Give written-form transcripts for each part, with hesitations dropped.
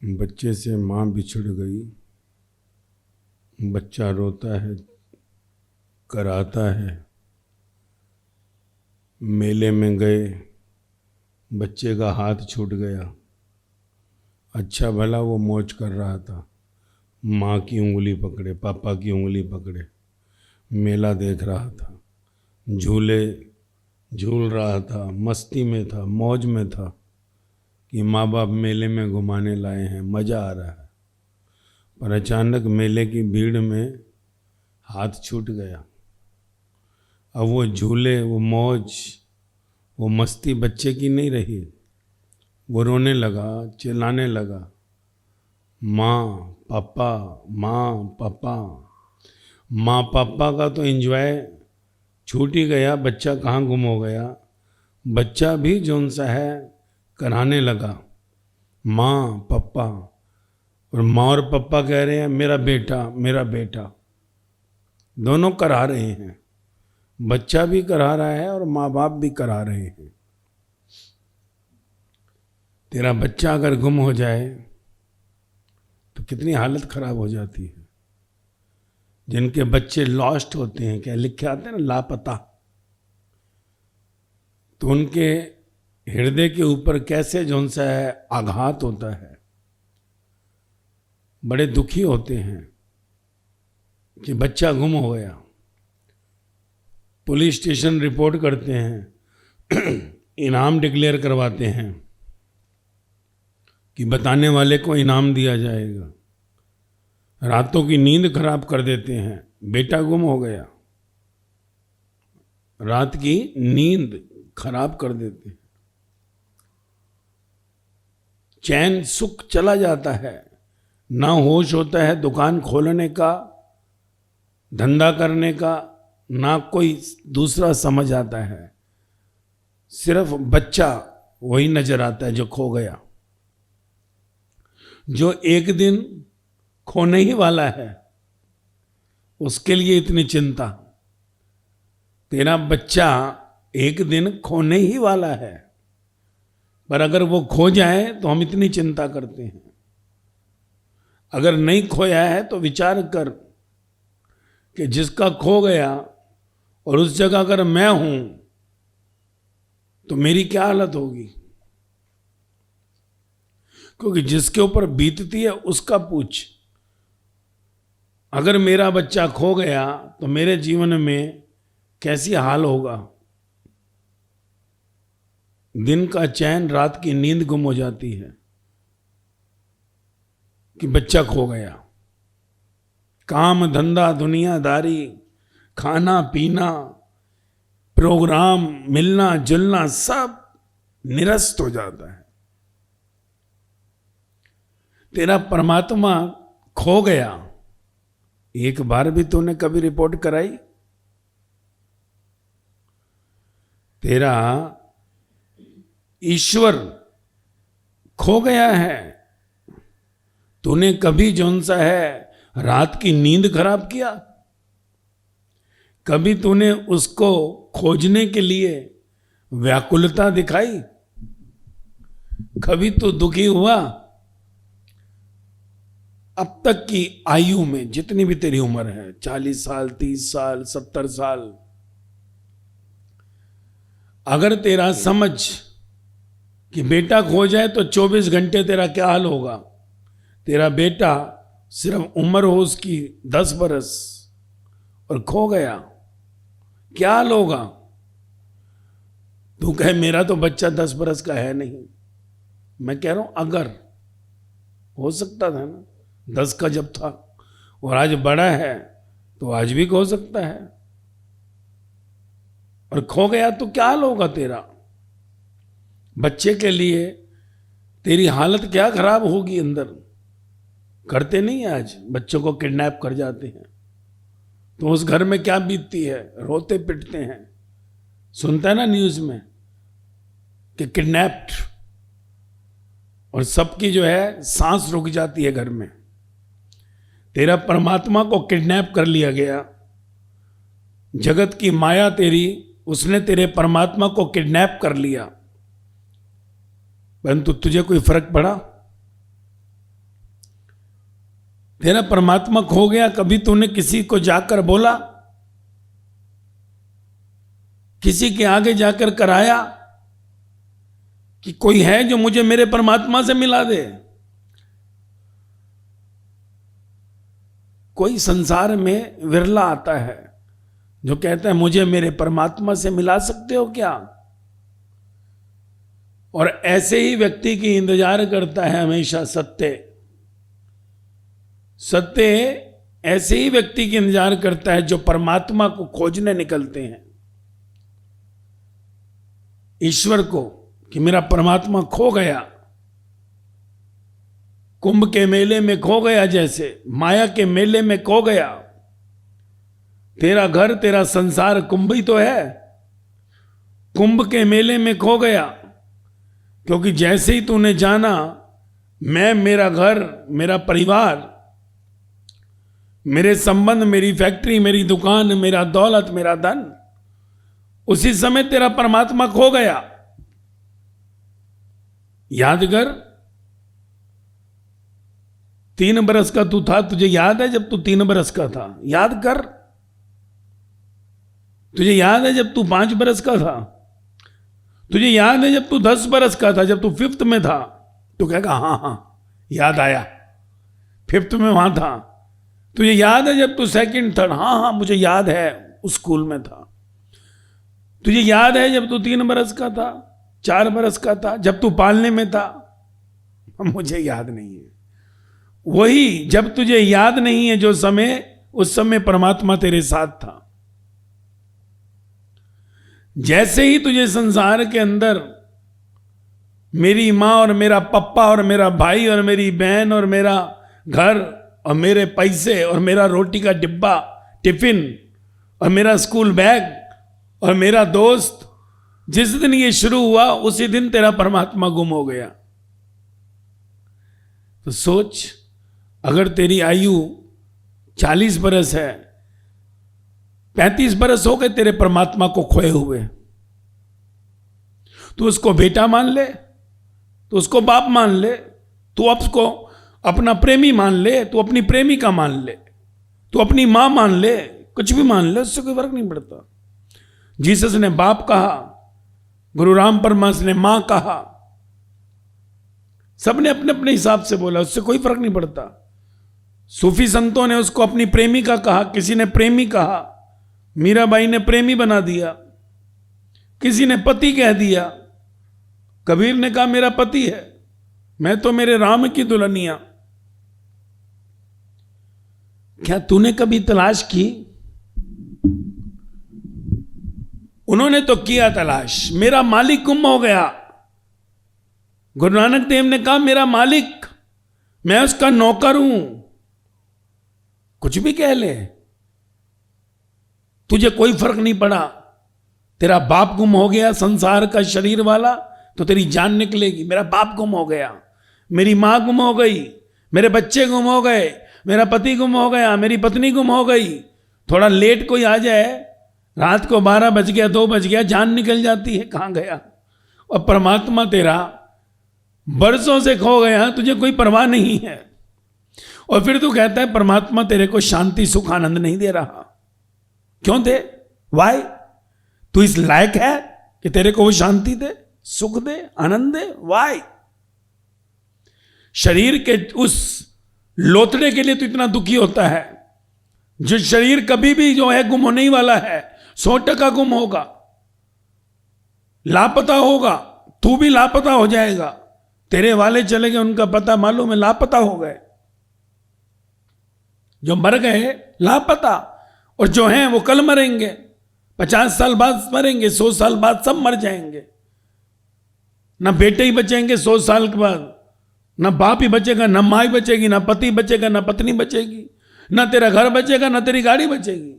बच्चे से माँ बिछड़ गई। बच्चा रोता है, कराता है। मेले में गए, बच्चे का हाथ छूट गया। अच्छा भला वो मौज कर रहा था, माँ की उंगली पकड़े, पापा की उंगली पकड़े मेला देख रहा था, झूले झूल रहा था, मस्ती में था, मौज में था कि माँ बाप मेले में घुमाने लाए हैं, मज़ा आ रहा है। पर अचानक मेले की भीड़ में हाथ छूट गया। अब वो झूले, वो मौज, वो मस्ती बच्चे की नहीं रही। वो रोने लगा, चिल्लाने लगा, माँ पापा, माँ पापा। माँ पापा का तो एंजॉय छूट ही गया, बच्चा कहाँ गुम हो गया। बच्चा भी जोन सा है कराने लगा, माँ पापा। और माँ और पापा कह रहे हैं मेरा बेटा, मेरा बेटा। दोनों करा रहे हैं, बच्चा भी करा रहा है और माँ बाप भी करा रहे हैं। तेरा बच्चा अगर गुम हो जाए तो कितनी हालत खराब हो जाती है। जिनके बच्चे लॉस्ट होते हैं, क्या लिखे आते हैं ना, लापता, तो उनके हृदय के ऊपर कैसे जोन सा है आघात होता है। बड़े दुखी होते हैं कि बच्चा गुम हो गया। पुलिस स्टेशन रिपोर्ट करते हैं, इनाम डिक्लेयर करवाते हैं कि बताने वाले को इनाम दिया जाएगा। रातों की नींद खराब कर देते हैं, बेटा गुम हो गया, रात की नींद खराब कर देते हैं। चैन सुख चला जाता है, ना होश होता है दुकान खोलने का, धंधा करने का, ना कोई दूसरा समझ आता है। सिर्फ बच्चा वही नजर आता है जो खो गया, जो एक दिन खोने ही वाला है। उसके लिए इतनी चिंता। तेरा बच्चा एक दिन खोने ही वाला है, पर अगर वो खो जाए तो हम इतनी चिंता करते हैं। अगर नहीं खोया है तो विचार कर कि जिसका खो गया और उस जगह अगर मैं हूं तो मेरी क्या हालत होगी। क्योंकि जिसके ऊपर बीतती है उसका पूछ। अगर मेरा बच्चा खो गया तो मेरे जीवन में कैसी हाल होगा। दिन का चैन, रात की नींद गुम हो जाती है कि बच्चा खो गया। काम धंधा, दुनियादारी, खाना पीना, प्रोग्राम, मिलना जुलना सब निरस्त हो जाता है। तेरा परमात्मा खो गया, एक बार भी तूने कभी रिपोर्ट कराई? तेरा ईश्वर खो गया है, तूने कभी जोन सा है रात की नींद खराब किया? कभी तूने उसको खोजने के लिए व्याकुलता दिखाई? कभी तो दुखी हुआ? अब तक की आयु में जितनी भी तेरी उम्र है, 40 साल, 30 साल, 70 साल, अगर तेरा समझ कि बेटा खो जाए तो 24 घंटे तेरा क्या हाल होगा। तेरा बेटा सिर्फ उम्र हो उसकी 10 बरस और खो गया, क्या हाल होगा। तू कहे मेरा तो बच्चा 10 बरस का है नहीं। मैं कह रहा हूं अगर हो सकता था ना, 10 का जब था और आज बड़ा है तो आज भी खो सकता है। और खो गया तो क्या हाल होगा तेरा। बच्चे के लिए तेरी हालत क्या खराब होगी अंदर। करते नहीं है आज, बच्चों को किडनैप कर जाते हैं तो उस घर में क्या बीतती है, रोते पिटते हैं। सुनता है ना न्यूज में कि किडनैप्ड, और सबकी जो है सांस रुक जाती है घर में। तेरा परमात्मा को किडनैप कर लिया गया। जगत की माया तेरी, उसने तेरे परमात्मा को किडनैप कर लिया, परंतु तुझे कोई फर्क पड़ा? तेरा परमात्मा खो गया, कभी तूने किसी को जाकर बोला, किसी के आगे जाकर कराया कि कोई है जो मुझे मेरे परमात्मा से मिला दे? कोई संसार में विरला आता है जो कहता है मुझे मेरे परमात्मा से मिला सकते हो क्या? और ऐसे ही व्यक्ति की इंतजार करता है हमेशा सत्य। सत्य ऐसे ही व्यक्ति की इंतजार करता है जो परमात्मा को खोजने निकलते हैं, ईश्वर को, कि मेरा परमात्मा खो गया। कुंभ के मेले में खो गया, जैसे माया के मेले में खो गया। तेरा घर तेरा संसार कुंभ ही तो है, कुंभ के मेले में खो गया। क्योंकि जैसे ही तूने जाना मैं, मेरा घर, मेरा परिवार, मेरे संबंध, मेरी फैक्ट्री, मेरी दुकान, मेरा दौलत, मेरा धन, उसी समय तेरा परमात्मा खो गया। याद कर, 3 बरस का तू था, तुझे याद है जब तू 3 बरस का था? याद कर। तुझे याद है जब तू 5 बरस का था? तुझे याद है जब तू 10 बरस का था, जब तू 5th में था? तू कहेगा हाँ हाँ याद आया, 5th में वहां था। तुझे याद है जब तू 2nd, 3rd? हाँ हाँ मुझे याद है, उस स्कूल में था। तुझे याद है जब तू 3 बरस का था, 4 बरस का था, जब तू पालने में था? मुझे याद नहीं है। वही जब तुझे याद नहीं है जो समय, उस समय परमात्मा तेरे साथ था। जैसे ही तुझे संसार के अंदर मेरी माँ और मेरा पप्पा और मेरा भाई और मेरी बहन और मेरा घर और मेरे पैसे और मेरा रोटी का डिब्बा, टिफिन, और मेरा स्कूल बैग और मेरा दोस्त, जिस दिन ये शुरू हुआ उसी दिन तेरा परमात्मा गुम हो गया। तो सोच, अगर तेरी आयु 40 बरस है, 35 बरस हो गए तेरे परमात्मा को खोए हुए, तू उसको बेटा मान ले, तू उसको बाप मान ले, तू उसको अपना प्रेमी मान ले, तू अपनी प्रेमिका मान ले, तू अपनी मां मान ले, कुछ भी मान ले, उससे कोई फर्क नहीं पड़ता। जीसस ने बाप कहा, गुरु राम परमहंस ने मां कहा, सबने अपने अपने हिसाब से बोला, उससे कोई फर्क नहीं पड़ता। सूफी संतों ने उसको अपनी प्रेमिका कहा, किसी ने प्रेमी कहा, मीराबाई ने प्रेमी बना दिया, किसी ने पति कह दिया, कबीर ने कहा मेरा पति है, मैं तो मेरे राम की दुल्हनिया। क्या तूने कभी तलाश की? उन्होंने तो किया तलाश, मेरा मालिक गुम हो गया। गुरु नानक देव ने कहा मेरा मालिक, मैं उसका नौकर हूं, कुछ भी कह ले, तुझे कोई फर्क नहीं पड़ा। तेरा बाप गुम हो गया, संसार का शरीर वाला, तो तेरी जान निकलेगी। मेरा बाप गुम हो गया, मेरी मां गुम हो गई, मेरे बच्चे गुम हो गए, मेरा पति गुम हो गया, मेरी पत्नी गुम हो गई। थोड़ा लेट कोई आ जाए, रात को 12 बज गया, 2 बज गया, जान निकल जाती है, कहां गया। और परमात्मा तेरा बरसों से खो गया, तुझे कोई परवाह नहीं है। और फिर तू कहता है परमात्मा तेरे को शांति सुख आनंद नहीं दे रहा। क्यों दे? वाई? तू इस लायक है कि तेरे को वो शांति दे, सुख दे, आनंद दे? वाई? शरीर के उस लोथड़े के लिए तो इतना दुखी होता है, जो शरीर कभी भी जो है गुम होने ही वाला है, 100% गुम होगा, लापता होगा, तू भी लापता हो जाएगा। तेरे वाले चले गए, उनका पता मालूम है, लापता हो गए। जो मर गए लापता, और जो हैं वो कल मरेंगे, 50 साल बाद मरेंगे, 100 साल बाद सब मर जाएंगे। ना बेटे ही बचेंगे 100 साल के बाद, ना बाप ही बचेगा, ना माँ ही बचेगी, ना पति बचेगा, ना पत्नी बचेगी, ना तेरा घर बचेगा, ना तेरी गाड़ी बचेगी।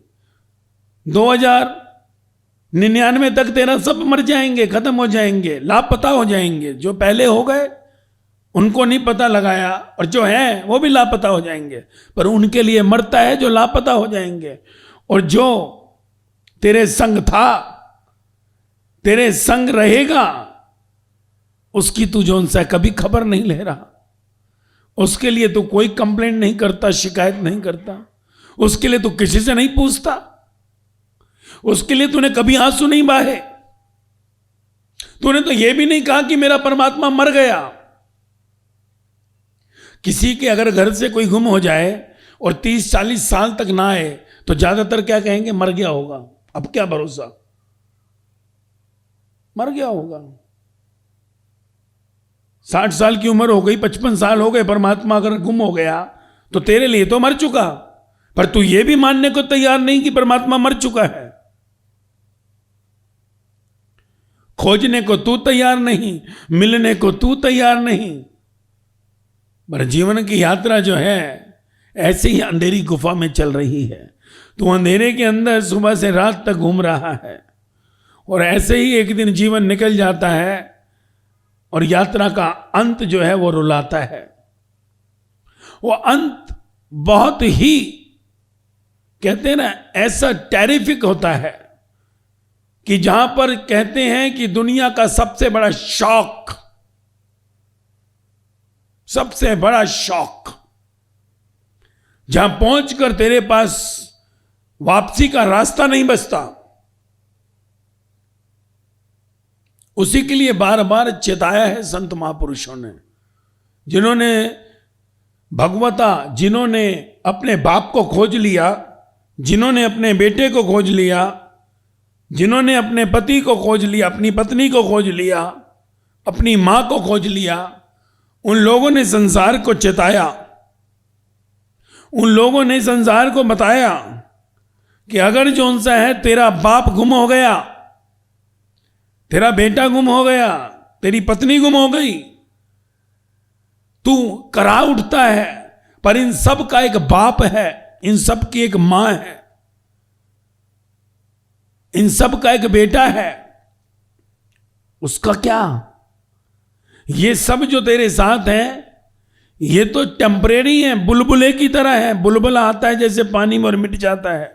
2099 तक तेरा सब मर जाएंगे, खत्म हो जाएंगे, लापता हो जाएंगे। जो पहले हो गए उनको नहीं पता लगाया, और जो है वो भी लापता हो जाएंगे। पर उनके लिए मरता है जो लापता हो जाएंगे। और जो तेरे संग था, तेरे संग रहेगा, उसकी तू जो उनसे कभी खबर नहीं ले रहा। उसके लिए तू कोई कंप्लेंट नहीं करता, शिकायत नहीं करता, उसके लिए तू किसी से नहीं पूछता, उसके लिए तूने कभी आंसू नहीं बहाए, तूने तो यह भी नहीं कहा कि मेरा परमात्मा मर गया। किसी के अगर घर से कोई गुम हो जाए और 30-40 साल तक ना आए तो ज्यादातर क्या कहेंगे, मर गया होगा। अब क्या भरोसा, मर गया होगा। 60 साल की उम्र हो गई, 55 साल हो गए, परमात्मा अगर गुम हो गया तो तेरे लिए तो मर चुका, पर तू ये भी मानने को तैयार नहीं कि परमात्मा मर चुका है। खोजने को तू तैयार नहीं, मिलने को तू तैयार नहीं। पर जीवन की यात्रा जो है ऐसे ही अंधेरी गुफा में चल रही है। तू अंधेरे के अंदर सुबह से रात तक घूम रहा है और ऐसे ही एक दिन जीवन निकल जाता है और यात्रा का अंत जो है वो रुलाता है। वो अंत बहुत ही, कहते हैं ना, ऐसा टेरिफिक होता है कि जहां पर कहते हैं कि दुनिया का सबसे बड़ा शौक, सबसे बड़ा शौक, जहां पहुंचकर तेरे पास वापसी का रास्ता नहीं बचता, उसी के लिए बार बार चेताया है संत महापुरुषों ने, जिन्होंने भगवता, जिन्होंने अपने बाप को खोज लिया, जिन्होंने अपने बेटे को खोज लिया, जिन्होंने अपने पति को खोज लिया, अपनी पत्नी को खोज लिया, अपनी मां को खोज लिया, उन लोगों ने संसार को चेताया, उन लोगों ने संसार को बताया कि अगर जो सा है तेरा बाप गुम हो गया, तेरा बेटा गुम हो गया, तेरी पत्नी गुम हो गई, तू करा उठता है, पर इन सब का एक बाप है, इन सब की एक मां है, इन सब का एक बेटा है, उसका क्या? ये सब जो तेरे साथ है ये तो टेम्परेरी है, बुलबुले की तरह है। बुलबुला आता है जैसे पानी में और मिट जाता है,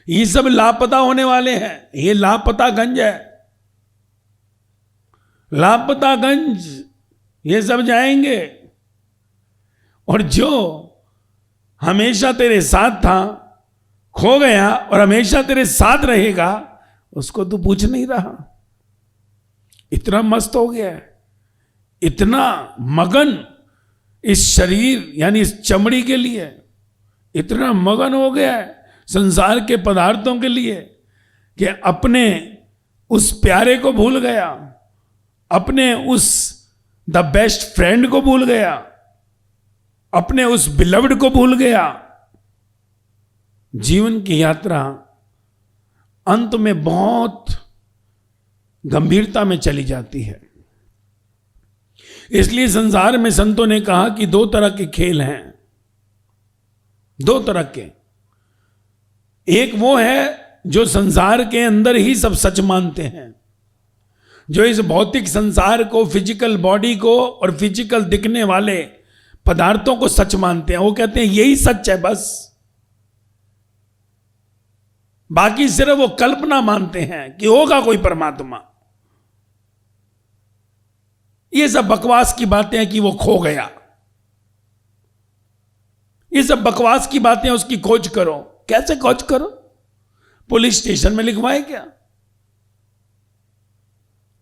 ये सब लापता होने वाले हैं। ये लापता गंज है, लापता गंज, ये सब जाएंगे। और जो हमेशा तेरे साथ था, खो गया और हमेशा तेरे साथ रहेगा, उसको तू पूछ नहीं रहा। इतना मस्त हो गया है, इतना मगन इस शरीर यानी इस चमड़ी के लिए, इतना मगन हो गया है संसार के पदार्थों के लिए कि अपने उस प्यारे को भूल गया, अपने उस द बेस्ट फ्रेंड को भूल गया, अपने उस बिलव्ड को भूल गया। जीवन की यात्रा अंत में बहुत गंभीरता में चली जाती है। इसलिए संसार में संतों ने कहा कि दो तरह के खेल हैं, दो तरह के। एक वो है जो संसार के अंदर ही सब सच मानते हैं, जो इस भौतिक संसार को, फिजिकल बॉडी को और फिजिकल दिखने वाले पदार्थों को सच मानते हैं। वो कहते हैं यही सच है बस, बाकी सिर्फ वो कल्पना मानते हैं कि होगा कोई परमात्मा। ये सब बकवास की बातें हैं कि वो खो गया, ये सब बकवास की बातें हैं, उसकी खोज करो। कैसे खोज करो? पुलिस स्टेशन में लिखवाए क्या?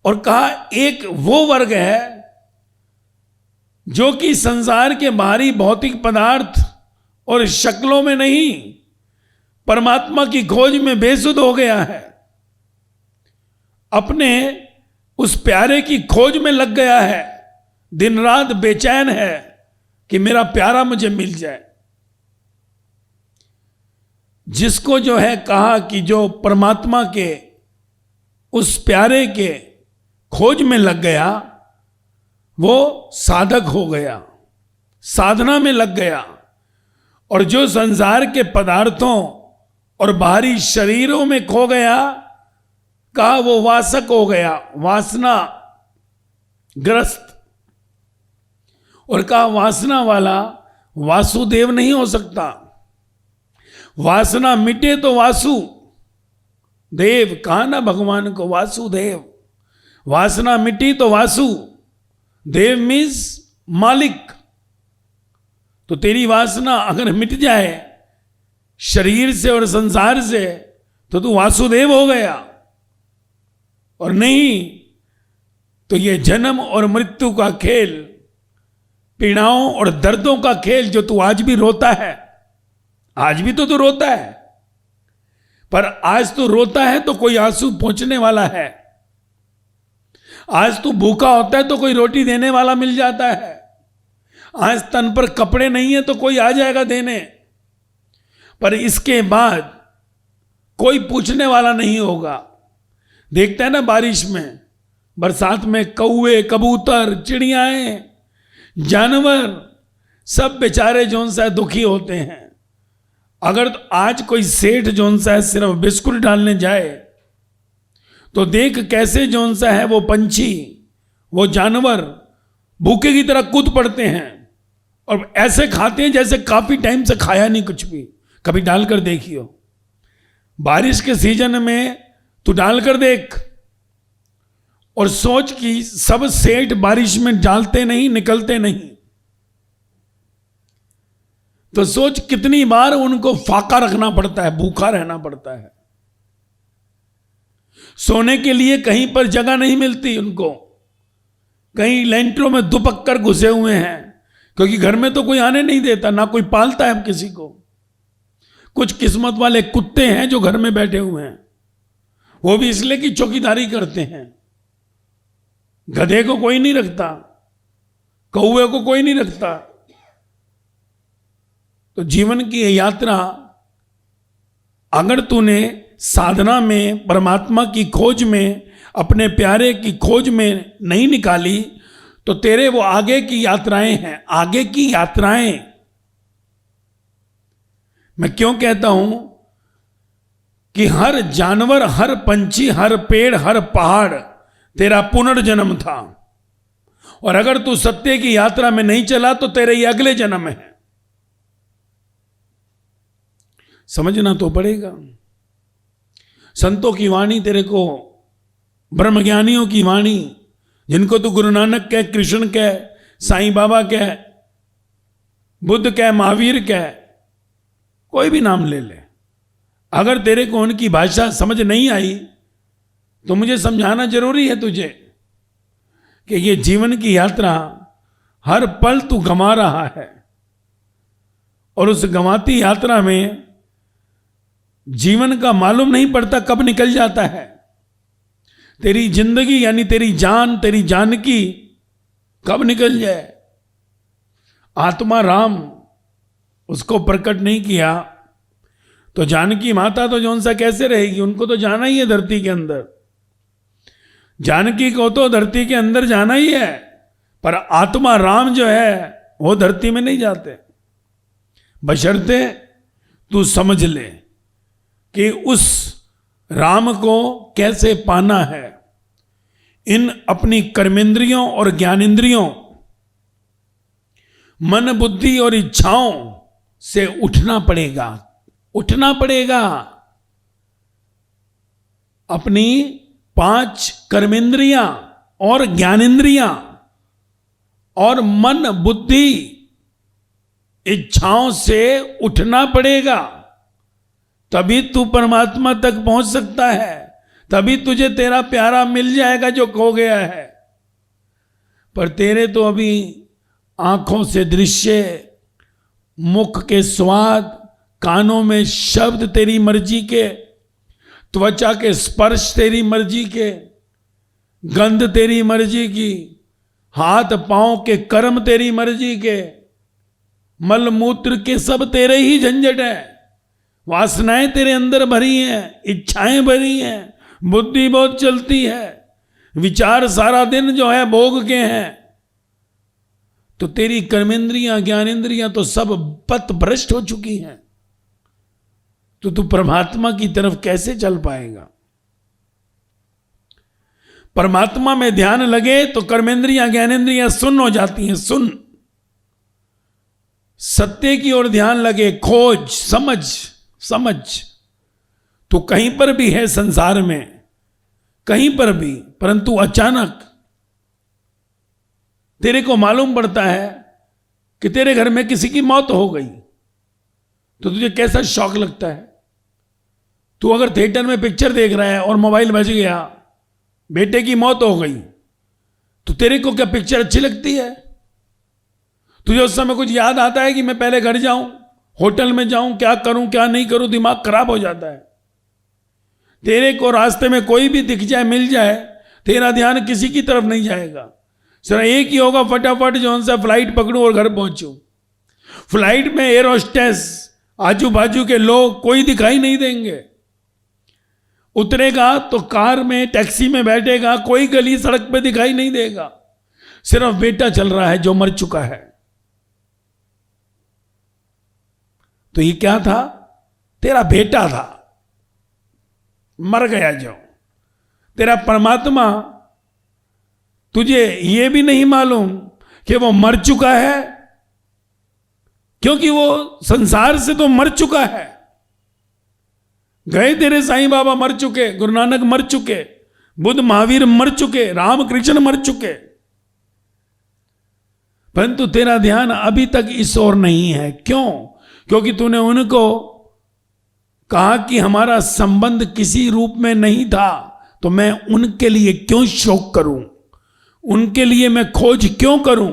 और कहा एक वो वर्ग है जो कि संसार के बाहरी भौतिक पदार्थ और शक्लों में नहीं, परमात्मा की खोज में बेसुध हो गया है, अपने उस प्यारे की खोज में लग गया है, दिन रात बेचैन है कि मेरा प्यारा मुझे मिल जाए। जिसको जो है कहा कि जो परमात्मा के उस प्यारे के खोज में लग गया, वो साधक हो गया, साधना में लग गया। और जो संसार के पदार्थों और बाहरी शरीरों में खो गया, कहा वो वासक हो गया, वासना ग्रस्त। और कहा वासना वाला वासुदेव नहीं हो सकता, वासना मिटे तो वासु देव। कहा ना भगवान को वासुदेव, वासना मिटी तो वासु देव मीन्स मालिक। तो तेरी वासना अगर मिट जाए शरीर से और संसार से तो तू वासुदेव हो गया, और नहीं तो ये जन्म और मृत्यु का खेल, पीड़ाओं और दर्दों का खेल जो तू आज भी रोता है, आज भी तो तू रोता है, पर आज तू रोता है तो कोई आंसू पहुंचने वाला है। आज तू भूखा होता है तो कोई रोटी देने वाला मिल जाता है। आज तन पर कपड़े नहीं है तो कोई आ जाएगा देने, पर इसके बाद कोई पूछने वाला नहीं होगा। देखते हैं ना बारिश में, बरसात में कौवे, कबूतर, चिड़ियाएं, जानवर सब बेचारे जोन सा दुखी होते हैं। अगर तो आज कोई सेठ जोन सा है सिर्फ बिस्कुट डालने जाए तो देख कैसे जोन सा है वो पंछी, वो जानवर भूखे की तरह कूद पड़ते हैं और ऐसे खाते हैं जैसे काफी टाइम से खाया नहीं कुछ भी। कभी डालकर देखियो, बारिश के सीजन में तू डालकर देख और सोच कि सब सेठ बारिश में डालते नहीं, निकलते नहीं, तो सोच कितनी बार उनको फाका रखना पड़ता है, भूखा रहना पड़ता है। सोने के लिए कहीं पर जगह नहीं मिलती उनको, कहीं लेंटरों में दुपक कर घुसे हुए हैं, क्योंकि घर में तो कोई आने नहीं देता, ना कोई पालता है किसी को। कुछ किस्मत वाले कुत्ते हैं जो घर में बैठे हुए हैं, वो भी इसलिए कि चौकीदारी करते हैं। गधे को कोई नहीं रखता, कौवे को कोई नहीं रखता। तो जीवन की यात्रा अगर तूने साधना में, परमात्मा की खोज में, अपने प्यारे की खोज में नहीं निकाली तो तेरे वो आगे की यात्राएं हैं, आगे की यात्राएं। मैं क्यों कहता हूं कि हर जानवर, हर पंछी, हर पेड़, हर पहाड़ तेरा पुनर्जन्म था, और अगर तू सत्य की यात्रा में नहीं चला तो तेरे ये अगले जन्म है। समझना तो पड़ेगा। संतों की वाणी तेरे को, ब्रह्मज्ञानियों की वाणी, जिनको तू गुरु नानक कह, कृष्ण कह, साईं बाबा कह, बुद्ध कह, महावीर कह, कोई भी नाम ले ले, अगर तेरे को उनकी भाषा समझ नहीं आई तो मुझे समझाना जरूरी है तुझे कि ये जीवन की यात्रा हर पल तू गंवा रहा है, और उस गंवाती यात्रा में जीवन का मालूम नहीं पड़ता कब निकल जाता है। तेरी जिंदगी यानी तेरी जान, तेरी जानकी कब निकल जाए। आत्मा राम उसको प्रकट नहीं किया तो जानकी माता तो जौन सा कैसे रहेगी, उनको तो जाना ही है धरती के अंदर। जानकी को तो धरती के अंदर जाना ही है, पर आत्मा राम जो है वो धरती में नहीं जाते। बशर्ते तू समझ ले कि उस राम को कैसे पाना है। इन अपनी कर्मेंद्रियों और ज्ञानेंद्रियों, मन, बुद्धि और इच्छाओं से उठना पड़ेगा, उठना पड़ेगा। अपनी 5 कर्मेंद्रियां और ज्ञानेंद्रियां और मन, बुद्धि, इच्छाओं से उठना पड़ेगा, तभी तू परमात्मा तक पहुंच सकता है, तभी तुझे तेरा प्यारा मिल जाएगा जो खो गया है। पर तेरे तो अभी आंखों से दृश्य, मुख के स्वाद, कानों में शब्द तेरी मर्जी के, त्वचा के स्पर्श तेरी मर्जी के, गंध तेरी मर्जी की, हाथ पांव के कर्म तेरी मर्जी के, मल मूत्र के सब तेरे ही झंझट है। वासनाएं तेरे अंदर भरी हैं, इच्छाएं भरी हैं, बुद्धि बहुत चलती है, विचार सारा दिन जो है भोग के हैं। तो तेरी कर्मेंद्रियां, ज्ञानेंद्रियां तो सब पथ भ्रष्ट हो चुकी हैं, तो तू परमात्मा की तरफ कैसे चल पाएगा। परमात्मा में ध्यान लगे तो कर्मेंद्रियां, ज्ञानेंद्रियां सुन्न हो जाती हैं, सुन्न। सत्य की ओर ध्यान लगे, खोज, समझ, समझ। तो कहीं पर भी है संसार में, कहीं पर भी, परंतु अचानक तेरे को मालूम पड़ता है कि तेरे घर में किसी की मौत हो गई, तो तुझे कैसा शौक लगता है? तू अगर थिएटर में पिक्चर देख रहा है और मोबाइल बज गया, बेटे की मौत हो गई, तो तेरे को क्या पिक्चर अच्छी लगती है? तुझे उस समय कुछ याद आता है कि मैं पहले घर जाऊं, होटल में जाऊं, क्या करूं क्या नहीं करूं? दिमाग खराब हो जाता है। तेरे को रास्ते में कोई भी दिख जाए, मिल जाए, तेरा ध्यान किसी की तरफ नहीं जाएगा। सिर्फ एक ही होगा, फटाफट जो सा फ्लाइट पकड़ूं और घर पहुंचूं। फ्लाइट में एयर होस्टेस, आजू बाजू के लोग कोई दिखाई नहीं देंगे। उतरेगा तो कार में, टैक्सी में बैठेगा, कोई गली सड़क पे दिखाई नहीं देगा। सिर्फ बेटा चल रहा है जो मर चुका है। तो ये क्या था? तेरा बेटा था, मर गया जो। तेरा परमात्मा, तुझे ये भी नहीं मालूम कि वो मर चुका है, क्योंकि वो संसार से तो मर चुका है। गए तेरे साईं बाबा मर चुके, गुरु नानक मर चुके, बुद्ध महावीर मर चुके, राम कृष्ण मर चुके, परंतु तेरा ध्यान अभी तक इस ओर नहीं है। क्यों? क्योंकि तूने उनको कहा कि हमारा संबंध किसी रूप में नहीं था, तो मैं उनके लिए क्यों शोक करूं, उनके लिए मैं खोज क्यों करूं?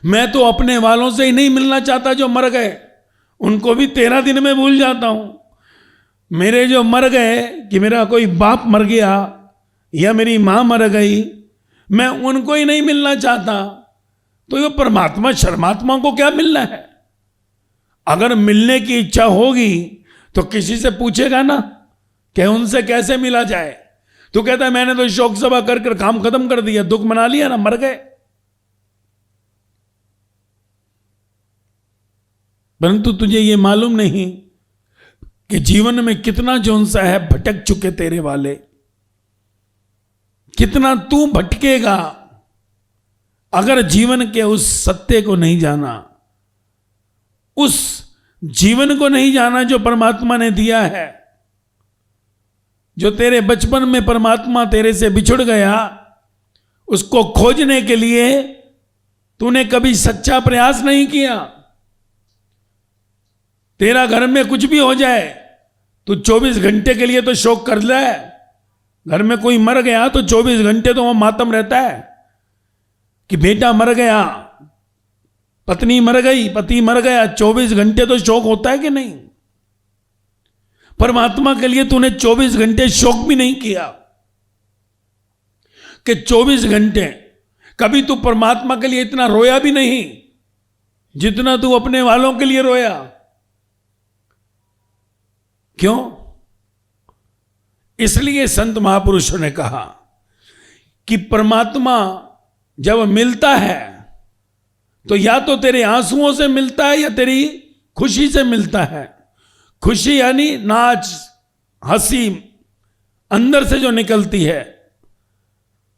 मैं तो अपने वालों से ही नहीं मिलना चाहता जो मर गए, उनको भी 13 दिन में भूल जाता हूं। मेरे जो मर गए, कि मेरा कोई बाप मर गया या मेरी मां मर गई, मैं उनको ही नहीं मिलना चाहता। तो ये परमात्मा शर्मात्मा को क्या मिलना है? अगर मिलने की इच्छा होगी तो किसी से पूछेगा ना कि उनसे कैसे मिला जाए। तो कहता है मैंने तो शोक सभा कर कर काम खत्म कर दिया, दुख मना लिया ना, मर गए। परंतु तुझे ये मालूम नहीं कि जीवन में कितना जोन सा है भटक चुके तेरे वाले, कितना तू भटकेगा अगर जीवन के उस सत्य को नहीं जाना, उस जीवन को नहीं जाना जो परमात्मा ने दिया है। जो तेरे बचपन में परमात्मा तेरे से बिछुड़ गया, उसको खोजने के लिए तूने कभी सच्चा प्रयास नहीं किया। तेरा घर में कुछ भी हो जाए तो 24 घंटे के लिए तो शोक कर ले। घर में कोई मर गया तो 24 घंटे तो वह मातम रहता है कि बेटा मर गया, पत्नी मर गई, पति मर गया, 24 घंटे तो शोक होता है कि नहीं? परमात्मा के लिए तूने 24 घंटे शोक भी नहीं किया कि 24 घंटे कभी तू परमात्मा के लिए इतना रोया भी नहीं जितना तू अपने वालों के लिए रोया। क्यों? इसलिए संत महापुरुषों ने कहा कि परमात्मा जब मिलता है तो या तो तेरे आंसुओं से मिलता है या तेरी खुशी से मिलता है। खुशी यानी नाच, हंसी अंदर से जो निकलती है।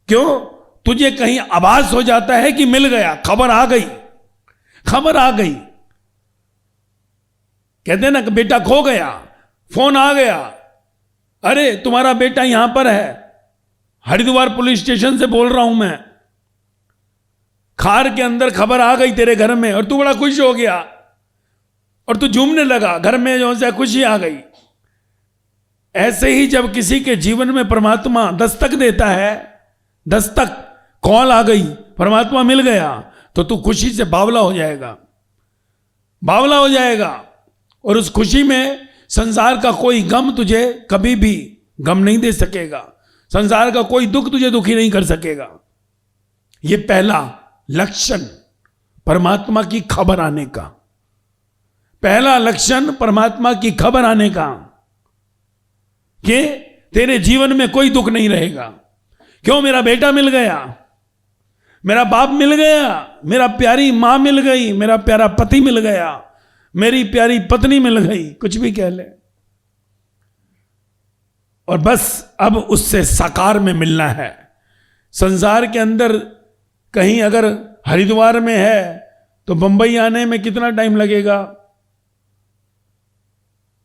क्यों? तुझे कहीं आभास हो जाता है कि मिल गया, खबर आ गई, खबर आ गई। कहते ना कि बेटा खो गया, फोन आ गया, अरे तुम्हारा बेटा यहां पर है, हरिद्वार पुलिस स्टेशन से बोल रहा हूं मैं। खार के अंदर खबर आ गई तेरे घर में और तू बड़ा खुश हो गया और तू झूमने लगा, घर में जो है खुशी आ गई। ऐसे ही जब किसी के जीवन में परमात्मा दस्तक देता है, दस्तक, कॉल आ गई, परमात्मा मिल गया, तो तू खुशी से बावला हो जाएगा, बावला हो जाएगा। और उस खुशी में संसार का कोई गम तुझे कभी भी गम नहीं दे सकेगा, संसार का कोई दुख तुझे दुखी नहीं कर सकेगा। ये पहला लक्षण परमात्मा की खबर आने का, पहला लक्षण परमात्मा की खबर आने का कि तेरे जीवन में कोई दुख नहीं रहेगा। क्यों? मेरा बेटा मिल गया, मेरा बाप मिल गया, मेरा प्यारी मां मिल गई, मेरा प्यारा पति मिल गया, मेरी प्यारी पत्नी मिल गई, कुछ भी कह ले। और बस अब उससे साकार में मिलना है। संसार के अंदर कहीं अगर हरिद्वार में है तो बंबई आने में कितना टाइम लगेगा?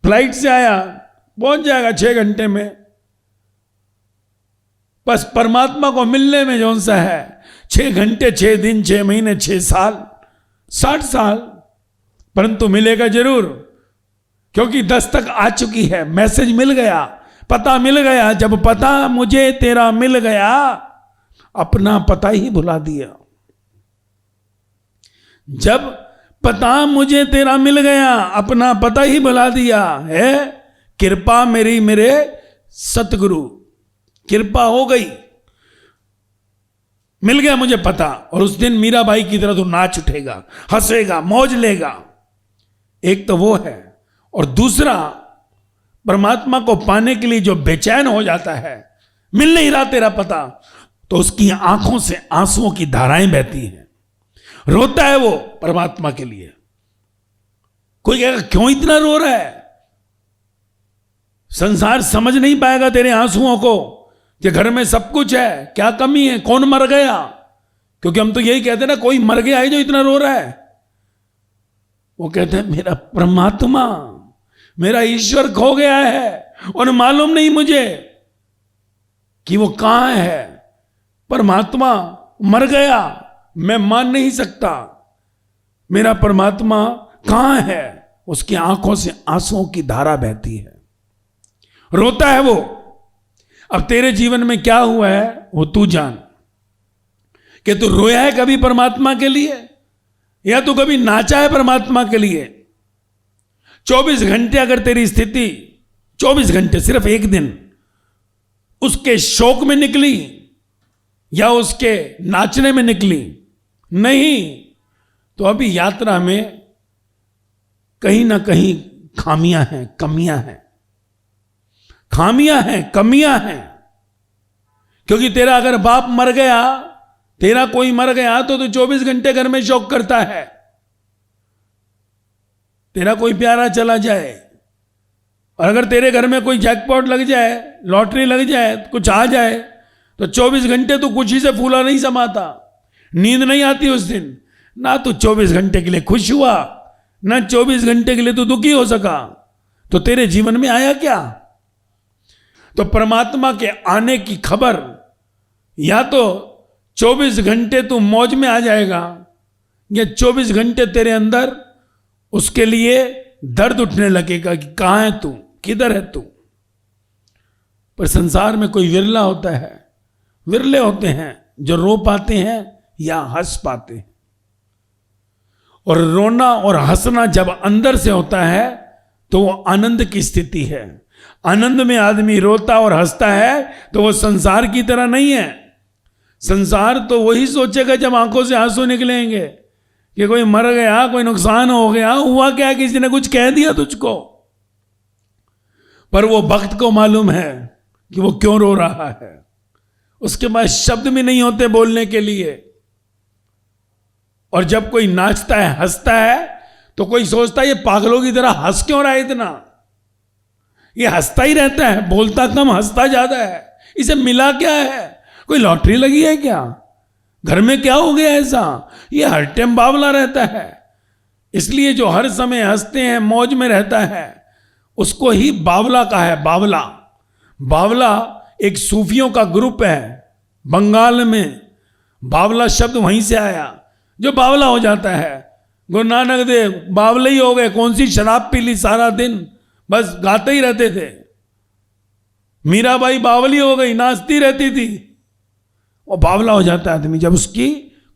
फ्लाइट से आया, पहुंच जाएगा 6 घंटे में। बस परमात्मा को मिलने में जौन सा है 6 घंटे, 6 दिन, 6 महीने, 6 साल, 60 साल, परंतु मिलेगा जरूर, क्योंकि दस्तक आ चुकी है, मैसेज मिल गया, पता मिल गया। जब पता मुझे तेरा मिल गया, अपना पता ही भुला दिया। जब पता मुझे तेरा मिल गया, अपना पता ही भुला दिया है। कृपा मेरी मेरे सतगुरु, कृपा हो गई, मिल गया मुझे पता। और उस दिन मीराबाई की तरह तू नाच उठेगा, हंसेगा, मौज लेगा। एक तो वो है, और दूसरा परमात्मा को पाने के लिए जो बेचैन हो जाता है, मिल नहीं रहा तेरा पता, तो उसकी आंखों से आंसुओं की धाराएं बहती हैं, रोता है वो परमात्मा के लिए। कोई कहेगा क्यों इतना रो रहा है? संसार समझ नहीं पाएगा तेरे आंसुओं को कि घर में सब कुछ है, क्या कमी है, कौन मर गया। क्योंकि हम तो यही कहते हैं ना, कोई मर गया है जो इतना रो रहा है। वो कहते हैं मेरा परमात्मा, मेरा ईश्वर खो गया है और मालूम नहीं मुझे कि वो कहां है। परमात्मा मर गया, मैं मान नहीं सकता, मेरा परमात्मा कहां है। उसकी आंखों से आंसुओं की धारा बहती है, रोता है वो। अब तेरे जीवन में क्या हुआ है वो तू जान, कि तू रोया है कभी परमात्मा के लिए, या तू कभी नाचा है परमात्मा के लिए। 24 घंटे अगर तेरी स्थिति 24 घंटे सिर्फ एक दिन उसके शोक में निकली या उसके नाचने में निकली, नहीं तो अभी यात्रा में कहीं ना कहीं खामियां हैं, कमियां हैं, खामियां हैं, कमियां हैं। क्योंकि तेरा अगर बाप मर गया, तेरा कोई मर गया, तो तू 24 घंटे घर में शोक करता है। तेरा कोई प्यारा चला जाए, और अगर तेरे घर में कोई जैकपॉट लग जाए, लॉटरी लग जाए, कुछ आ जाए, तो 24 घंटे तू खुशी से फूला नहीं समाता, नींद नहीं आती उस दिन। ना तू 24 घंटे के लिए खुश हुआ, ना 24 घंटे के लिए तू दुखी हो सका, तो तेरे जीवन में आया क्या? तो परमात्मा के आने की खबर, या तो 24 घंटे तू मौज में आ जाएगा, या 24 घंटे तेरे अंदर उसके लिए दर्द उठने लगेगा कि कहां है तू, किधर है तू। पर संसार में कोई विरला होता है, विरले होते हैं जो रो पाते हैं या हंस पाते हैं। और रोना और हंसना जब अंदर से होता है तो वो आनंद की स्थिति है। आनंद में आदमी रोता और हंसता है तो वो संसार की तरह नहीं है। संसार तो वही सोचेगा जब आंखों से आंसू निकलेंगे कि कोई मर गया, कोई नुकसान हो गया, हुआ क्या, किसी ने कुछ कह दिया तुझको। पर वो भक्त को मालूम है कि वो क्यों रो रहा है, उसके पास शब्द भी नहीं होते बोलने के लिए। और जब कोई नाचता है, हंसता है, तो कोई सोचता है ये पागलों की तरह हंस क्यों रहा है इतना, ये हंसता ही रहता है, बोलता कम हंसता ज्यादा है, इसे मिला क्या है, कोई लॉटरी लगी है क्या, घर में क्या हो गया ऐसा, ये हर टाइम बावला रहता है। इसलिए जो हर समय हंसते हैं, मौज में रहता है, उसको ही बावला कहा है। बावला, बावला एक सूफियों का ग्रुप है बंगाल में। बावला शब्द वहीं से आया, जो बावला हो जाता है। गुरु नानक देव बावले ही हो गए, कौन सी शराब पी ली सारा दिन, बस गाते ही रहते थे। मीराबाई बावली हो गई, नाचती रहती थी। वो बावला हो जाता है आदमी जब उसकी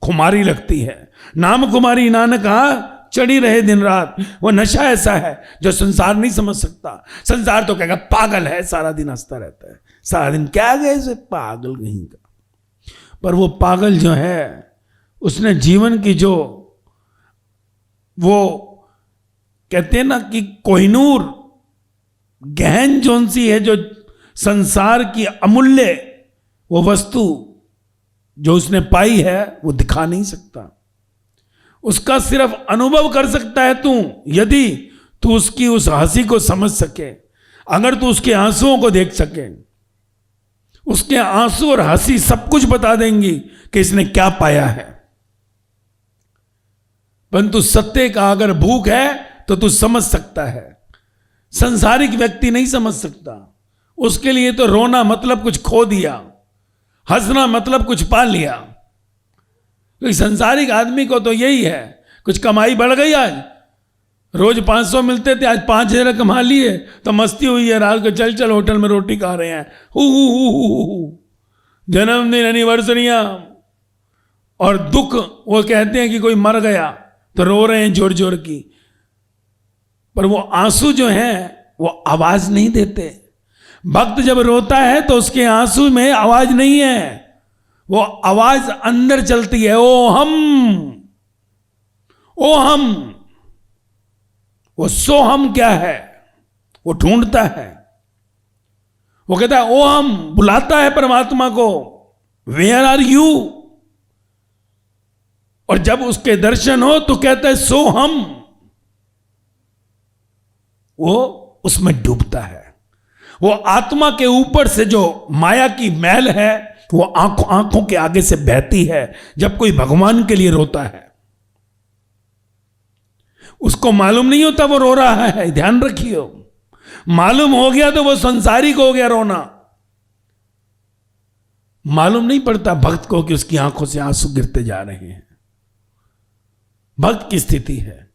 खुमारी लगती है। नाम कुमारी नानक कहा चढ़ी रहे दिन रात। वो नशा ऐसा है जो संसार नहीं समझ सकता। संसार तो कहेगा पागल है, सारा दिन हंसता रहता है, सारा दिन क्या गए से पागल कहीं का। पर वो पागल जो है, उसने जीवन की जो वो कहते हैं ना कि कोहिनूर गहन जोन सी है, जो संसार की अमूल्य वो वस्तु जो उसने पाई है, वो दिखा नहीं सकता। उसका सिर्फ अनुभव कर सकता है तू, यदि तू उसकी उस हंसी को समझ सके, अगर तू उसके आंसुओं को देख सके। उसके आंसू और हंसी सब कुछ बता देंगी कि इसने क्या पाया है। परंतु सत्य का अगर भूख है तो तू समझ सकता है, संसारिक व्यक्ति नहीं समझ सकता। उसके लिए तो रोना मतलब कुछ खो दिया, हंसना मतलब कुछ पा लिया। क्योंकि संसारिक आदमी को तो यही है, कुछ कमाई बढ़ गई आज? रोज 500 मिलते थे, आज 5000 कमा लिए तो मस्ती हुई है। रात को चल चल होटल में रोटी खा रहे हैं, जन्मदिन, एनिवर्सरियां। और दुख, वो कहते हैं कि कोई मर गया तो रो रहे हैं जोर जोर की, पर वो आंसू जो हैं वो आवाज नहीं देते। भक्त जब रोता है तो उसके आंसू में आवाज नहीं है, वो आवाज अंदर चलती है, ओ हम, ओ हम। वो सो हम क्या है, वो ढूंढता है, वो कहता है ओ हम, बुलाता है परमात्मा को, वेयर आर यू। और जब उसके दर्शन हो तो कहता है सो हम, वो उसमें डूबता है। वो आत्मा के ऊपर से जो माया की मैल है वो आंखों के आगे से बहती है जब कोई भगवान के लिए रोता है। उसको मालूम नहीं होता वो रो रहा है, ध्यान रखिए। मालूम हो गया तो वो संसारिक हो गया रोना। मालूम नहीं पड़ता भक्त को कि उसकी आंखों से आंसू गिरते जा रहे हैं। भक्त की स्थिति है,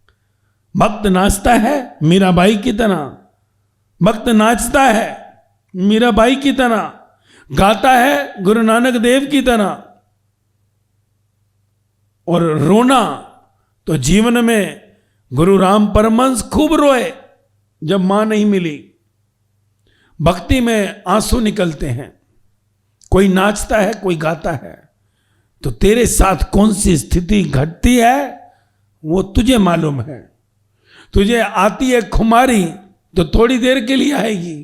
भक्त नाचता है मीराबाई की तरह, भक्त नाचता है मीराबाई की तरह, गाता है गुरु नानक देव की तरह। और रोना तो जीवन में गुरु राम परमहंस खूब रोए जब मां नहीं मिली। भक्ति में आंसू निकलते हैं, कोई नाचता है, कोई गाता है। तो तेरे साथ कौन सी स्थिति घटती है वो तुझे मालूम है। तुझे आती है खुमारी तो थोड़ी देर के लिए आएगी,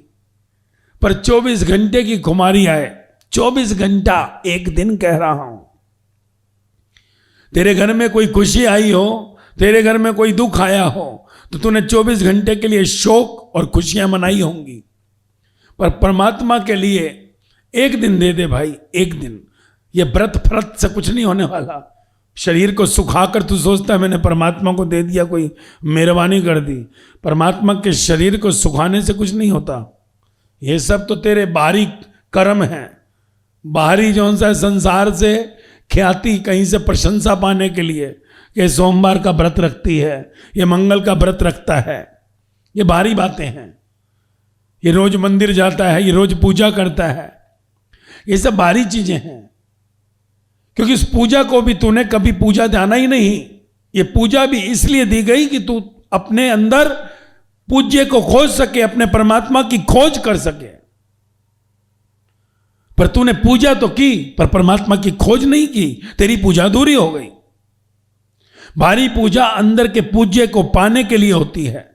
पर 24 घंटे की खुमारी आए, 24 घंटा एक दिन कह रहा हूं। तेरे घर में कोई खुशी आई हो, तेरे घर में कोई दुख आया हो, तो तूने 24 घंटे के लिए शोक और खुशियां मनाई होंगी। पर परमात्मा के लिए एक दिन दे दे भाई, एक दिन। ये व्रत फ्रत से कुछ नहीं होने वाला। शरीर को सुखाकर तू सोचता है मैंने परमात्मा को दे दिया, कोई मेहरबानी कर दी। परमात्मा के शरीर को सुखाने से कुछ नहीं होता। ये सब तो तेरे बाहरी कर्म हैं, बाहरी जो सा संसार से ख्याति, कहीं से प्रशंसा पाने के लिए कि सोमवार का व्रत रखती है, ये मंगल का व्रत रखता है, ये बाहरी बातें हैं। ये रोज मंदिर जाता है, ये रोज पूजा करता है, ये सब बाहरी चीजें हैं। क्योंकि इस पूजा को भी तूने कभी पूजा जाना ही नहीं। ये पूजा भी इसलिए दी गई कि तू अपने अंदर पूज्य को खोज सके, अपने परमात्मा की खोज कर सके। पर तूने पूजा तो की पर परमात्मा की खोज नहीं की, तेरी पूजा अधूरी हो गई। भारी पूजा अंदर के पूज्य को पाने के लिए होती है।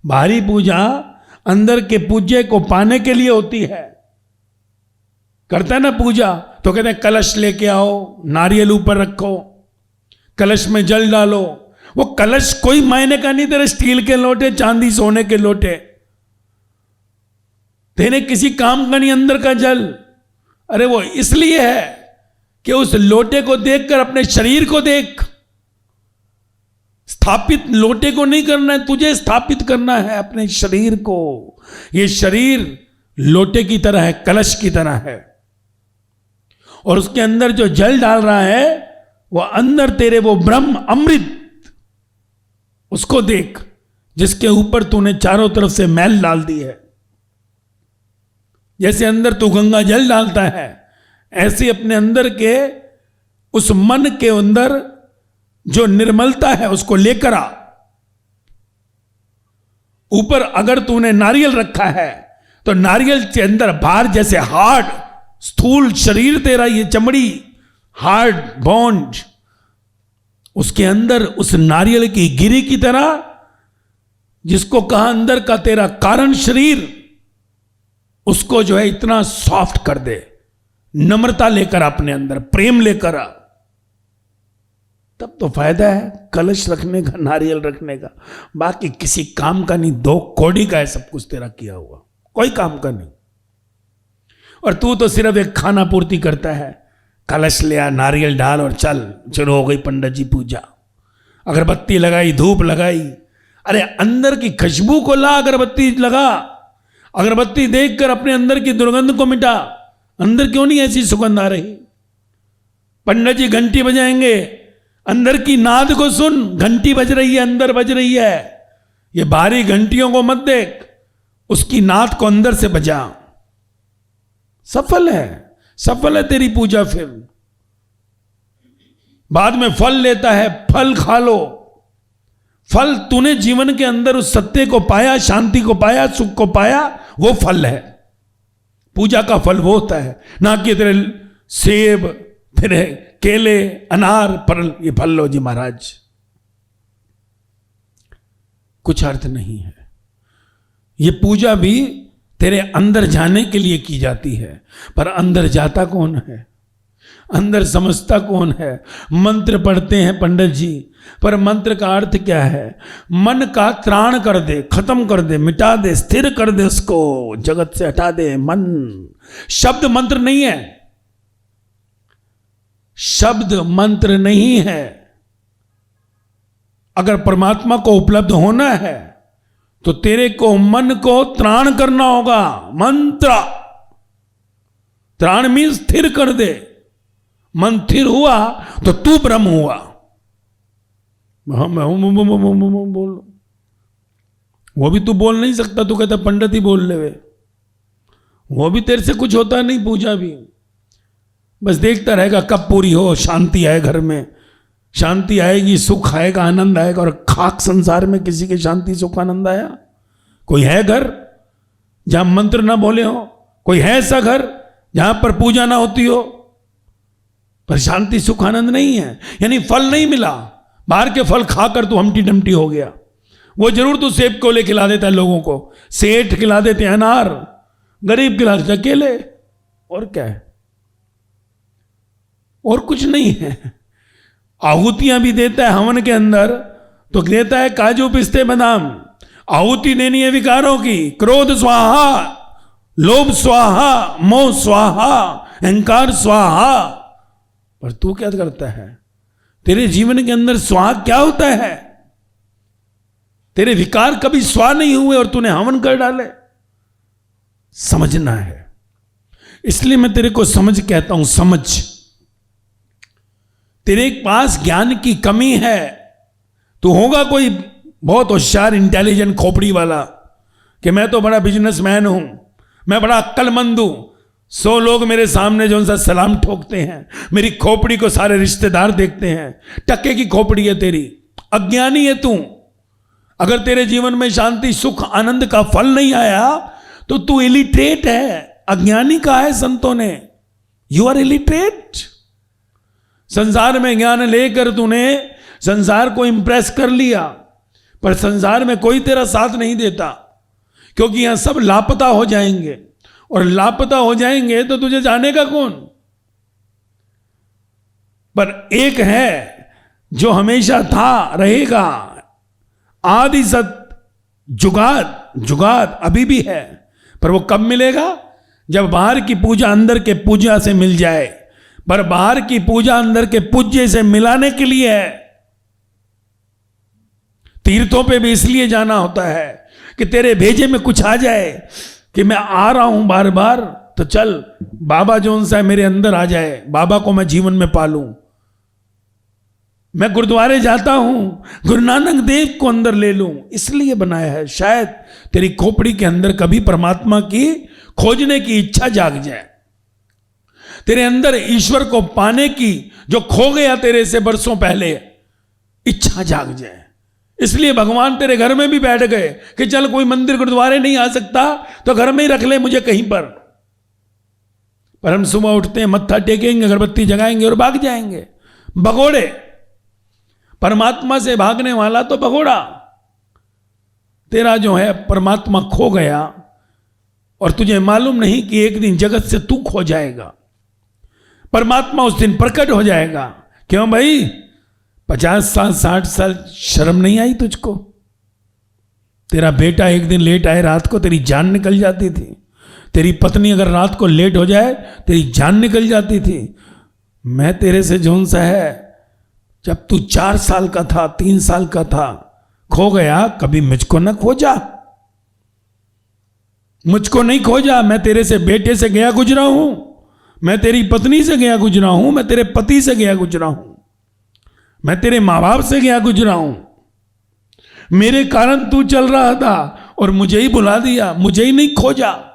भारी पूजा अंदर के पूज्य को पाने के लिए होती है। करता है ना पूजा तो कहते हैं कलश लेके आओ, नारियल ऊपर रखो, कलश में जल डालो। वो कलश कोई मायने का नहीं, तेरे स्टील के लोटे, चांदी सोने के लोटे, तेरे किसी काम का नहीं अंदर का जल। अरे वो इसलिए है कि उस लोटे को देखकर अपने शरीर को देख। स्थापित लोटे को नहीं करना है, तुझे स्थापित करना है अपने शरीर को। ये शरीर लोटे की तरह है, कलश की तरह है, और उसके अंदर जो जल डाल रहा है वो अंदर तेरे वो ब्रह्म अमृत, उसको देख जिसके ऊपर तूने चारों तरफ से मैल डाल दी है। जैसे अंदर तू गंगा जल डालता है, ऐसे अपने अंदर के उस मन के अंदर जो निर्मलता है उसको लेकर आ। ऊपर अगर तूने नारियल रखा है तो नारियल के अंदर बाहर जैसे हार्ड स्थूल शरीर तेरा, ये चमड़ी हार्ड बॉन्ड, उसके अंदर उस नारियल की गिरी की तरह, जिसको कहा अंदर का तेरा कारण शरीर, उसको जो है इतना सॉफ्ट कर दे। नम्रता लेकर अपने अंदर प्रेम लेकर आ, तब तो फायदा है कलश रखने का, नारियल रखने का। बाकी किसी काम का नहीं, 2 कौड़ी का है सब कुछ तेरा किया हुआ, कोई काम का नहीं। और तू तो सिर्फ एक खाना पूर्ति करता है। कलश ले आ, नारियल डाल और चल, शुरू हो गई पंडित जी पूजा। अगरबत्ती लगाई, धूप लगाई, अरे अंदर की खुशबू को ला, अगरबत्ती लगा। अगरबत्ती देखकर अपने अंदर की दुर्गंध को मिटा। अंदर क्यों नहीं ऐसी सुगंध आ रही? पंडित जी घंटी बजाएंगे, अंदर की नाद को सुन, घंटी बज रही है, अंदर बज रही है। ये भारी घंटियों को मत देख, उसकी नाद को अंदर से बजा। सफल है तेरी पूजा। फिर बाद में फल लेता है, फल खा लो। फल तूने जीवन के अंदर उस सत्य को पाया, शांति को पाया, सुख को पाया, वो फल है। पूजा का फल वो होता है, ना कि तेरे सेब, तेरे केले, अनार, परल, ये फल लो जी महाराज, कुछ अर्थ नहीं है। ये पूजा भी तेरे अंदर जाने के लिए की जाती है, पर अंदर जाता कौन है, अंदर समझता कौन है। मंत्र पढ़ते हैं पंडित जी, पर मंत्र का अर्थ क्या है? मन का त्राण कर दे, खत्म कर दे, मिटा दे, स्थिर कर दे, उसको जगत से हटा दे। मन शब्द मंत्र नहीं है, शब्द मंत्र नहीं है। अगर परमात्मा को उपलब्ध होना है तो तेरे को मन को त्राण करना होगा। मंत्र त्राण मीन स्थिर कर दे। मन स्थिर हुआ तो तू ब्रह्म हुआ। बोल, वो भी तू बोल नहीं सकता, तू कहता पंडित ही बोल ले वे। वो भी तेरे से कुछ होता नहीं। पूजा भी बस देखता रहेगा कब पूरी हो, शांति आए घर में, शांति आएगी, सुख आएगा, आनंद आएगा। और खाक संसार में किसी के शांति सुख आनंद आया? कोई है घर जहां मंत्र ना बोले हो? कोई है ऐसा घर जहां पर पूजा ना होती हो, पर शांति सुख आनंद नहीं है? यानी फल नहीं मिला। बाहर के फल खाकर तू हमटी डमटी हो गया। वो जरूर तू सेब कोले खिला देता है लोगों को, सेठ खिला देते हैं अनार, गरीब खिला देते केले, और क्या है? और कुछ नहीं है। आहुतियां भी देता है हवन के अंदर, तो देता है काजू पिस्ते बादाम। आहुति देनी है विकारों की। क्रोध स्वाहा, लोभ स्वाहा, मोह स्वाहा, अहंकार स्वाहा। पर तू क्या करता है? तेरे जीवन के अंदर स्वाहा क्या होता है? तेरे विकार कभी स्वाहा नहीं हुए और तूने हवन कर डाले। समझना है, इसलिए मैं तेरे को समझ कहता हूं। समझ, तेरे पास ज्ञान की कमी है। तू होगा कोई बहुत होशियार, इंटेलिजेंट खोपड़ी वाला कि मैं तो बड़ा बिजनेसमैन हूं, मैं बड़ा अक्लमंद हूं। 100 लोग मेरे सामने जो उनसे सलाम ठोकते हैं, मेरी खोपड़ी को सारे रिश्तेदार देखते हैं। टक्के की खोपड़ी है तेरी, अज्ञानी है तू। अगर तेरे जीवन में शांति सुख आनंद का फल नहीं आया तो तू इलिटरेट है। अज्ञानी कहा है संतों ने, यू आर इलिटरेट। संसार में ज्ञान लेकर तूने संसार को इंप्रेस कर लिया, पर संसार में कोई तेरा साथ नहीं देता, क्योंकि यहां सब लापता हो जाएंगे, और लापता हो जाएंगे तो तुझे जानेगा कौन? पर एक है जो हमेशा था, रहेगा, आदि सत, जुगाद अभी भी है। पर वो कब मिलेगा? जब बाहर की पूजा अंदर के पूजा से मिल जाए। पर बाहर की पूजा अंदर के पूज्य से मिलाने के लिए है। तीर्थों पे भी इसलिए जाना होता है कि तेरे भेजे में कुछ आ जाए कि मैं आ रहा हूं बार बार, तो चल बाबा जोन सा मेरे अंदर आ जाए, बाबा को मैं जीवन में पालूं। मैं गुरुद्वारे जाता हूं, गुरु नानक देव को अंदर ले लूं, इसलिए बनाया है। शायद तेरी खोपड़ी के अंदर कभी परमात्मा की खोजने की इच्छा जाग जाए, तेरे अंदर ईश्वर को पाने की जो खो गया तेरे से बरसों पहले इच्छा जाग जाए। इसलिए भगवान तेरे घर में भी बैठ गए कि चल कोई मंदिर गुरुद्वारे नहीं आ सकता तो घर में ही रख ले मुझे कहीं पर। पर हम सुबह उठते हैं, मत्था टेकेंगे, अगरबत्ती जगाएंगे और भाग जाएंगे। भगोड़े, परमात्मा से भागने वाला तो भगोड़ा। तेरा जो है परमात्मा खो गया और तुझे मालूम नहीं कि एक दिन जगत से तू खो जाएगा। परमात्मा उस दिन प्रकट हो जाएगा। क्यों भाई? 50 साल 60 साल शर्म नहीं आई तुझको? तेरा बेटा एक दिन लेट आए रात को, तेरी जान निकल जाती थी। तेरी पत्नी अगर रात को लेट हो जाए, तेरी जान निकल जाती थी। मैं तेरे से जोन सा है, जब तू 4 साल का था, 3 साल का था, खो गया, कभी मुझको न खोजा, मुझको नहीं खोजा। मैं तेरे से बेटे से गया गुजरा हूं, मैं तेरी पत्नी से गया गुजरा हूं, मैं तेरे पति से गया गुजरा हूं। मैं तेरे माँ बाप से क्या गुजरा हूं, मेरे कारण तू चल रहा था और मुझे ही बुला दिया, मुझे ही नहीं खोजा।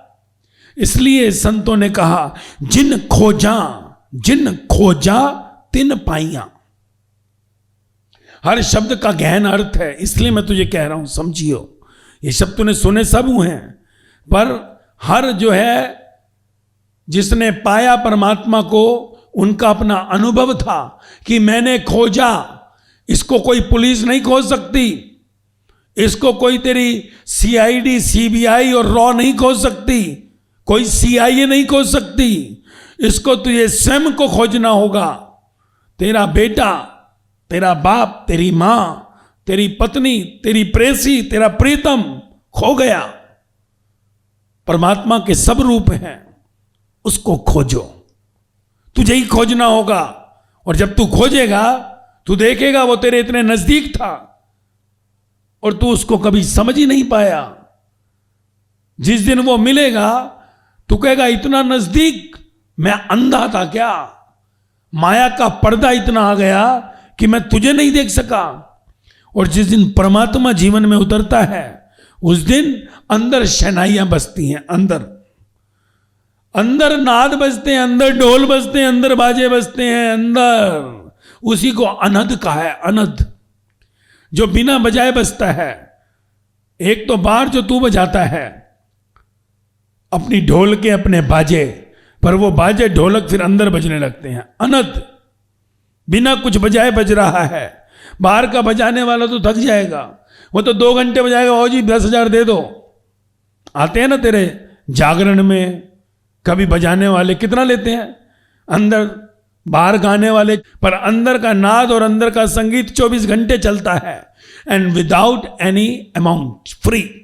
इसलिए संतों ने कहा जिन खोजा तिन पाइया। हर शब्द का गहन अर्थ है, इसलिए मैं तुझे कह रहा हूं, समझियो। ये शब्द तूने सुने सब हुए हैं, पर हर जो है जिसने पाया परमात्मा को, उनका अपना अनुभव था कि मैंने खोजा। इसको कोई पुलिस नहीं खोज सकती, इसको कोई तेरी सीआईडी, सीबीआई और रॉ नहीं खोज सकती, कोई सीआईए नहीं खोज सकती। इसको तुझे स्वयं को खोजना होगा। तेरा बेटा, तेरा बाप, तेरी मां, तेरी पत्नी, तेरी प्रेसी, तेरा प्रीतम खो गया। परमात्मा के सब रूप हैं, उसको खोजो। तुझे ही खोजना होगा, और जब तू खोजेगा तू देखेगा वो तेरे इतने नजदीक था और तू उसको कभी समझ ही नहीं पाया। जिस दिन वो मिलेगा तू कहेगा इतना नजदीक, मैं अंधा था क्या? माया का पर्दा इतना आ गया कि मैं तुझे नहीं देख सका। और जिस दिन परमात्मा जीवन में उतरता है, उस दिन अंदर शहनाइयां बजती हैं, अंदर नाद बजते हैं, अंदर ढोल बजते हैं, अंदर बाजे बजते हैं, अंदर। उसी को अनहद कहा है, अनहद, जो बिना बजाए बजता है। एक तो बाहर जो तू बजाता है अपनी ढोल के, अपने बाजे, पर वो बाजे ढोलक फिर अंदर बजने लगते हैं। अनहद बिना कुछ बजाए बज रहा है। बाहर का बजाने वाला तो थक जाएगा, वो तो 2 घंटे बजाएगा, ओ जी 10,000 दे दो। आते हैं ना तेरे जागरण में, कभी बजाने वाले कितना लेते हैं, अंदर बाहर गाने वाले, पर अंदर का नाद और अंदर का संगीत 24 घंटे चलता है, and without any amount, free.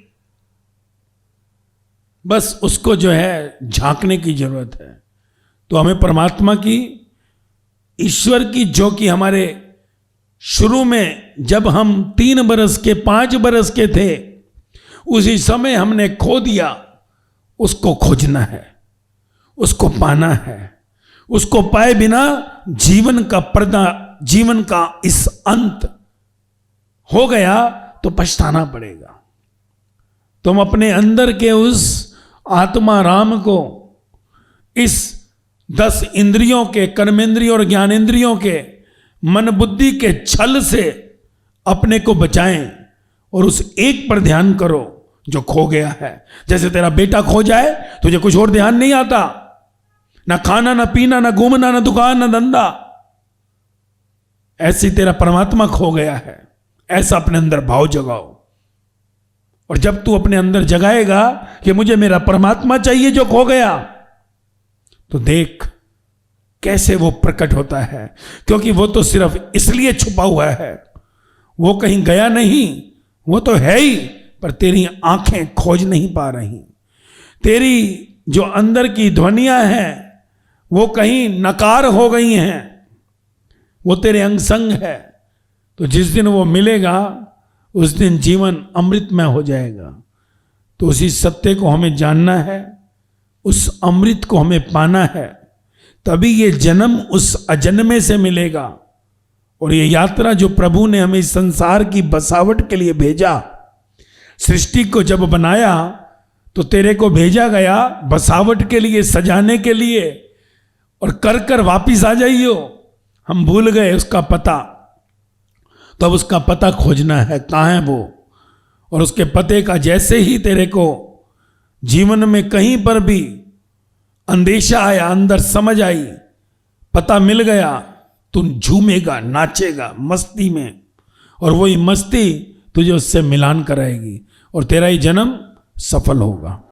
बस उसको जो है झांकने की जरूरत है। तो हमें परमात्मा की, ईश्वर की, जो कि हमारे शुरू में जब हम 3 बरस के, 5 बरस के थे, उसी समय हमने खो दिया, उसको खोजना है, उसको पाना है। उसको पाए बिना जीवन का पर्दा, जीवन का इस अंत हो गया तो पछताना पड़ेगा। तुम अपने अंदर के उस आत्मा राम को इस 10 इंद्रियों के, कर्मेंद्रियों और ज्ञानेंद्रियों के, मन बुद्धि के छल से अपने को बचाएं और उस एक पर ध्यान करो जो खो गया है। जैसे तेरा बेटा खो जाए, तुझे कुछ और ध्यान नहीं आता, ना खाना, ना पीना, ना घूमना, ना दुकान, ना धंधा। ऐसे तेरा परमात्मा खो गया है, ऐसा अपने अंदर भाव जगाओ। और जब तू अपने अंदर जगाएगा कि मुझे मेरा परमात्मा चाहिए जो खो गया, तो देख कैसे वो प्रकट होता है। क्योंकि वो तो सिर्फ इसलिए छुपा हुआ है, वो कहीं गया नहीं, वो तो है ही, पर तेरी आंखें खोज नहीं पा रही। तेरी जो अंदर की ध्वनियां हैं वो कहीं नकार हो गई हैं, वो तेरे अंग संग है। तो जिस दिन वो मिलेगा उस दिन जीवन अमृतमय हो जाएगा। तो उसी सत्य को हमें जानना है, उस अमृत को हमें पाना है, तभी ये जन्म उस अजन्मे से मिलेगा। और ये यात्रा जो प्रभु ने हमें इस संसार की बसावट के लिए भेजा, सृष्टि को जब बनाया तो तेरे को भेजा गया बसावट के लिए, सजाने के लिए, और कर कर वापिस आ जाइयो। हम भूल गए उसका पता, तो अब उसका पता खोजना है, कहाँ है वो। और उसके पते का जैसे ही तेरे को जीवन में कहीं पर भी अंदेशा आया, अंदर समझ आई, पता मिल गया, तू झूमेगा, नाचेगा मस्ती में, और वही मस्ती तुझे उससे मिलान कराएगी और तेरा ही जन्म सफल होगा।